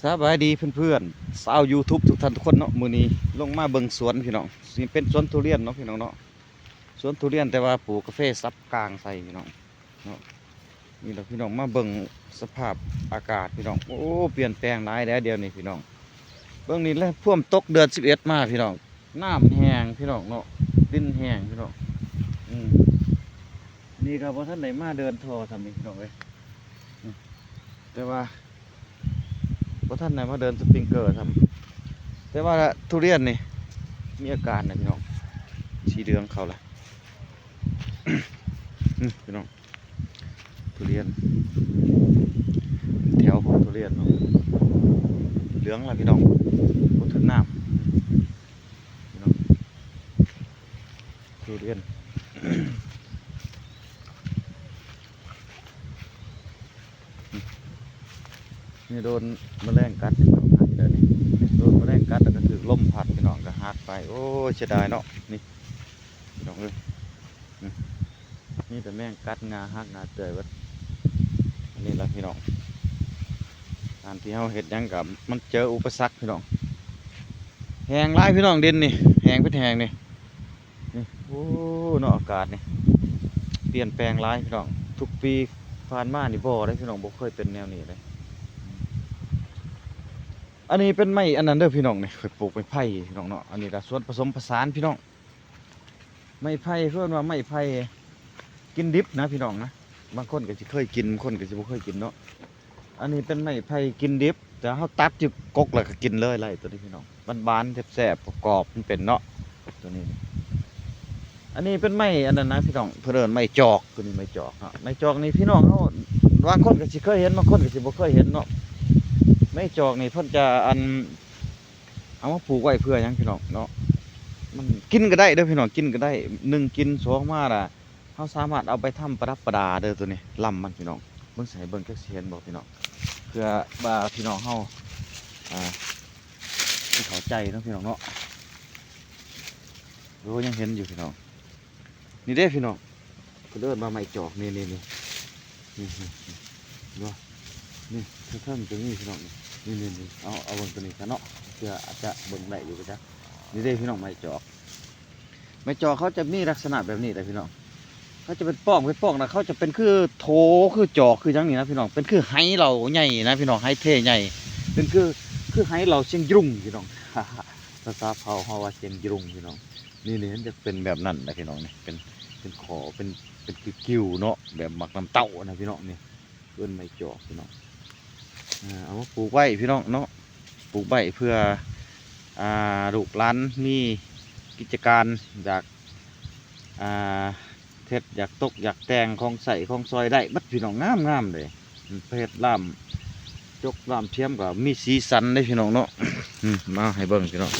สบายดีเพื่อนๆชาว YouTube ทุกท่านทุกคนเนาะมื้อนี้ลงมาเบิ่งสวนพี่น้องนี่เป็นสวนทุเรียนเนาะพี่น้องเนาะสวนทุเรียนแต่ว่าปลูกกาแฟซับกลางใส่พี่น้องเนาะนี่เราพี่น้องมาเบิ่งสภาพอากาศพี่น้องโอ้เปลี่ยนแปลงหลายแล้วเดี๋ยวนี้พี่น้องเบิ่งนี่แล้วท่วมตกเดือน11มาพี่น้องน้ำแห้งพี่น้องเนาะดินแห้งพี่น้องนี่ก็บ่ทันได้มาเดินทอทำนี่พี่น้องเอ้ยแต่ว่าพราะท่านไหนมาเดินสปริงเกอร์ทำแต่ว่าทุเรียนนี่มีอาการนะพี่น้องสีเหลืองเขาละ พี่น้องทุเรียนแถวของทุเรียนเนาะเหลืองละพี่น้องบนถึงน้ำพี่น้องทุเรียน นี่โดนแมลงกัดพี่น้องเดี๋ยวนี้โดนแมลงกัดแล้วก็ถือลมพัดพี่น้องก็หักไปโอ้เสียดายเนาะนี่พี่น้องเลยนี่แต่แมงกัดงาหักงาเตยวัดอันนี้ละพี่น้องการที่เราเห็ดยังกับมันเจออุปสรรคพี่น้องแหงไล่พี่น้องดินนี่แหงเป็นแหงนี่โอ้เนาะอากาศนี่เปลี่ยนแปลงไล่พี่น้องทุกปีผ่านมานี่บ่ได้พี่น้องบ่เคยเป็นแนวนี้เลยอันนี้เป็นไม้อันนั้นเด้อพี่น้องนี่เคยปลูกไม้ไผ่พี่น้องเนาะอันนี้ละส่วนผสมผสานพี่น้องไม้ไผ่เพื่อนว่าไม้ไผ่กินดิบนะพี่น้องนะบางคนก็จะเคยกินบางคนก็จะไม่เคยกินเนาะอันนี้เป็นไม้ไผ่กินดิบแต่เขาตัดจุกกแล้วก็กินเลยไรตัวนี้พี่น้องบานๆแซ่บๆกรอบมันเป็นเนาะตัวนี้อันนี้เป็นไม้อันนั้นนะพี่น้องเพื่อนไม้จอกตัวนี้ไม้จอกเนาะไม้จอกนี่พี่น้องเขาบางคนก็จะเคยเห็นบางคนก็จะไม่เคยเห็นเนาะไม้จอกนี่เพิ่นจะเอามาปลูกไว้เพื่อยังพี่น้องเนาะมันกินก็ได้เด้อพี่น้องกินก็ได้1กิน2มาล่ะเขาสามารถเอาไปทำประดับประดาเด้อตัวนี้ลำมันพี่น้องเบิ่งใส่เบิ่งแค่เสียนบอกพี่น้องเพื่อบ่าพี่น้องเขาที่เข้าใจเนาะพี่น้องเนาะรู้ยังเห็นอยู่พี่น้องนี่เด้พี่น้องก็เดินมาไม้จอกนี่นี่นี่นี่นี่นี่เท่าๆตรงนี้พี่น้องนี่นี่นี่เอาเบิ่งตัวนี้กันเนาะเพื่ออาจจะเบิ่งได้อยู่ก็จ้ะนี่เด้พี่น้องไม้จอกเขาจะมีลักษณะแบบนี้เลยพี่น้องเขาจะเป็นป้องนะเขาจะเป็นคือโถคือจอกคืออย่างนี้นะพี่น้องเป็นคือไห้เราใหญ่นะพี่น้องไห้เท่ใหญ่เป็นคือไห้เราเชียงยุ่งพี่น้องภาษาเผ่าเขาว่าเชียงยุ่งพี่น้องนี่มันจะเป็นแบบนั้นนะพี่น้องนี่เป็นขอเป็นกิ้วเนาะแบบหมักน้ำเต้านะพี่น้องนี่เพื่อนไม้จอกพี่น้องเอามาปลูกไว้พี่น้องเนาะปลูกไว้เพื่อลูกหลานมีกิจการอยากเทศอยากตกอยากแต่งของใส่ของซอยได้บัดพี่น้องงามเลยเพชรล่ามจกล่ามเทียมกับมีสีสันได้พี่น้องเนาะมาให้เบิ่งพี่น้อง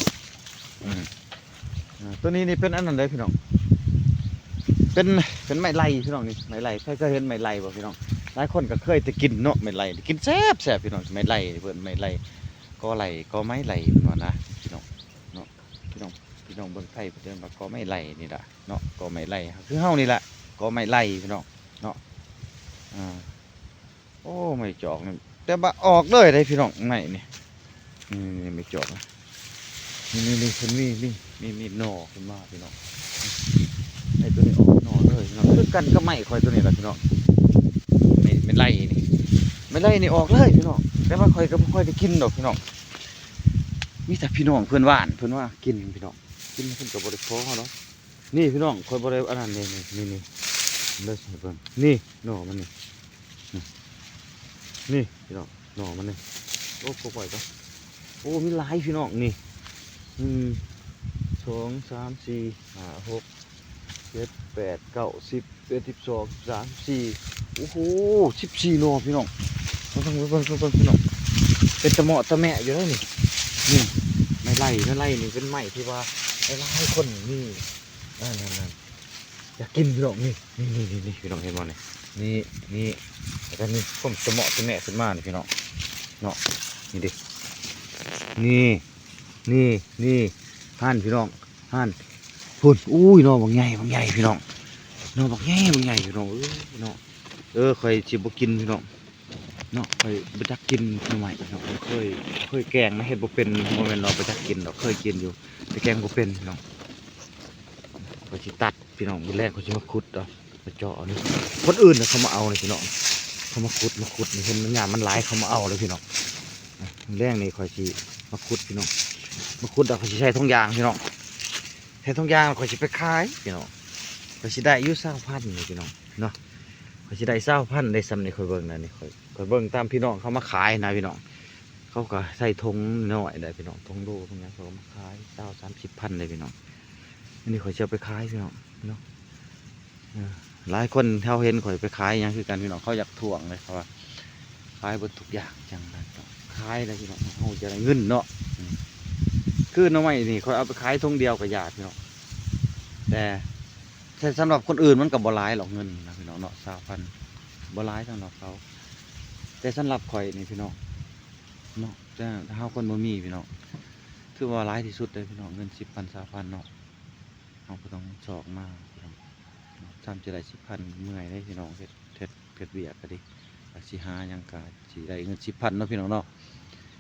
ตัวนี้นี่เป็นอันนั้นเลยพี่น้องเป็นไม้ไล่พี่น้องนี่ไม้ไล่ใครเคยเห็นไม้ไล่บ่พี่น้องหลายคนก็เคยจะกินเนาะไม้ไล่กินแซ่บพี่น้องไม้ไล่เพิ่นไม้ไล่ก็ไล่ก็ไม้ไล่เนาะนะพี่น้องเนาะพี่น้องเบิ่งไทยเพิ่นว่าก็ไม้ไล่นี่ล่ะเนาะก็ไม้ไล่คือเฮานี่แหละก็ไม้ไล่พี่น้องเนาะโอ้ไม่จอกนี่แต่บ่ออกเลยได้พี่น้องไม้นี่ไม่จอกนี่เพิ่นมีหน่อขึ้นมาพี่น้องไอ้ตัวนี้ออกหน่อเลยพี่น้องคือกันก็ไม้ค่อยตัวนี้ล่ะพี่น้องไม่ไล่นี่ไม่ไล่นี่ออกเลยพี่น้องแต่ว่าค่อยก็บ่ค่อยได้กินดอกพี่น้องมีแต่พี่น้องเพื่อนว่านเพื่อนว่ากินพี่น้องกินเพื่อนกับบริโภคเขาเนาะนี่พี่น้องคอยบริอันนั้นนี่เลิศเพื่อนนี่หน่อมันนี่พี่น้องหน่อมันนี่โอ้ปล่อยก็โอ้มีหลายพี่น้องนี่2 3 4 5 6 7 8 9 10 11 12 13 14โอ้โห14หน่อพี่น้องเบิ่งพี่น้องเป็นตะเหมาะตะแมะอยู่แล้วนี่ไม่ไล่นี่เป็นไม้ที่ว่าให้คนนี่นั่นอยากกินพี่น้องนี่พี่น้องเห็นมั้ยนี่แล้วก็นี่ผมตะเหมาะตะแมะขึ้นมานี่พี่น้องเนาะนี่ดินี่หั่นพี่น้องหั่นพุ่นอุ้ยน้องบางใหญ่พี่น้องน้องบางใหญ่พี่น้องเนาะเคยชิบกินพี่น้อง เนาะเคยบ่จักกินหน่อไม้เนาะเคยแกงนะเฮ็ดบ่เป็นบ่แม่นว่าบ่จักกินดอกเคยกินอยู่แต่แกงบ่เป็นพี่น้องก็สิตัดพี่น้องมื้อแรกก็สิมาขุดเอาไปเจาะนี่คนอื่นน่ะเขามาเอานี่พี่น้องเขามาขุดนี่เห็นมันหญ้ามันหลายเขามาเอาเลยพี่น้องมื้อแรกนี่ข่อยสิมาขุดพี่น้องมาขุดแล้วข่อยสิใช้ถุงยางพี่น้องใช้ถุงยางแล้วข่อยสิไปขายพี่น้องข่อยสิได้อยู่20,000นี่พี่น้องเนาะข่อยสิได้20,000ได้ซ้ำนี่ข่อยเบิ่งนะนี่ข่อยเบิ่งตามพี่น้องเขามาขายนะพี่น้องเขาก็ใส่ถุงน้อยได้พี่น้องถุงโลถุงหยังเขาก็มาขาย20-30,000เลยพี่น้องอันนี้ข่อยสิเอาไปขายพี่น้องเนาะหลายคนเขาเห็นข่อยไปขายหยังคือกันพี่น้องเขาอยากถ่วงเลยเขาว่าขายเบิดทุกอย่างจังนั้นขายเลยพี่น้องเขาจะได้เงินเนาะคือหน้อไม้นี่ข่อยเอาไปขายถุงเดียวกับญาติพี่น้องแต่สำหรับคนอื่นมันก็บ่หลายหรอกเงินนะพี่น้องเนาะ20,000บ่หลายสำหรับเขาแต่สำหรับข่อยนี่พี่น้องเนาะแต่ถ้าเฮาคนบ่มีพี่น้องคือว่าหลายที่สุดเลยพี่น้องเงิน10,000 20,000เนาะเฮาก็ต้องสอกมาพี่น้องทำจะได้10,000เมื่อยได้พี่น้องเฮ็ดเวียกก็ดิสิหาหยังก็สิได้เงิน10,000เนาะพี่น้องเนาะ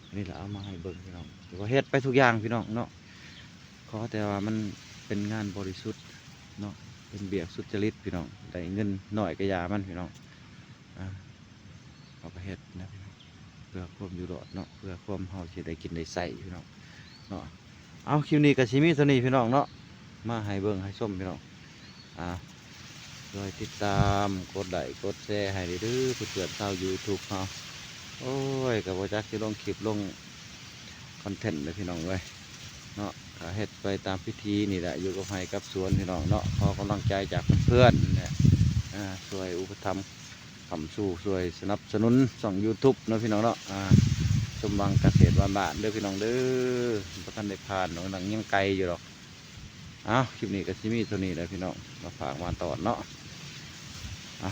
อันนี้ล่ะเอามาให้เบิ่งพี่น้องหรือว่าเฮ็ดไปทุกอย่างพี่น้องเนาะขอแต่ว่ามันเป็นงานบริสุทธิ์เนาะเป็นเบียกสุจริตพี่น้องได้เงินหน่อยก็ยามันพี่น้องเอาไปเฮ็ดนะพี่น้องเพื่อความอยู่รอดเนาะเพื่อความเฮาสิได้กินได้ใส่พี่น้องเนาะเอาคลิปนี้ก็สิมีเท่านี้พี่น้องเนาะมาให้เบิ่งให้ชมพี่น้องโดยติดตามกดไลค์กดแชร์ให้เด้อเพื่อนๆชาว YouTube เฮาโอ้ยก็บ่จักสิลงคลิปลงคอนเทนต์เลยพี่น้องเว้ยเนาะก็เฮ็ดไปตามพิธีนี่แหละอยู่กับไร่กับสวนพี่น้องเนาะขอกำลังใจจากเพื่อนๆเนี่ยช่วยอุปถัมภ์คำสู้ช่วยสนับสนุนช่อง YouTube เนาะพี่น้องเนาะชมวังเกษตรบ้านๆเด้อพี่น้องเด้อบ่ทันได้ผ่านน้องนังยังไกลอยู่หรอกคลิปนี้ก็สิมีเท่านี้แหละพี่น้องมาฝากมาตอดเนาะ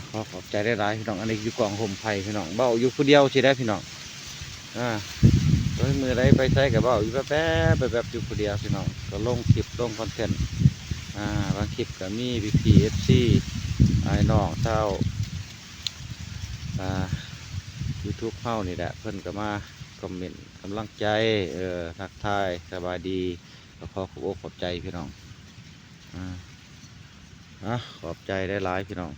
ขอขอบใจได้หลายพี่น้องอันนี้อยู่กล่องห่มไผ่พี่น้องเบ้าอยู่ผู้เดียวสิได้พี่น้องโดยมือไรไปใช้กับเบ้าอยู่แป๊บอยู่ผู้เดียวพี่น้องก็ลงคลิปลงคอนเทนต์บางคลิปก็มีPPFC ไอ้น้องเจ้าYouTube เข้านี่แหละเพิ่นก็มาคอมเมนต์กำลังใจทักทายสบายดีก็ขอขอบอกขอบใจพี่น้องขอบใจได้หลายพี่น้อง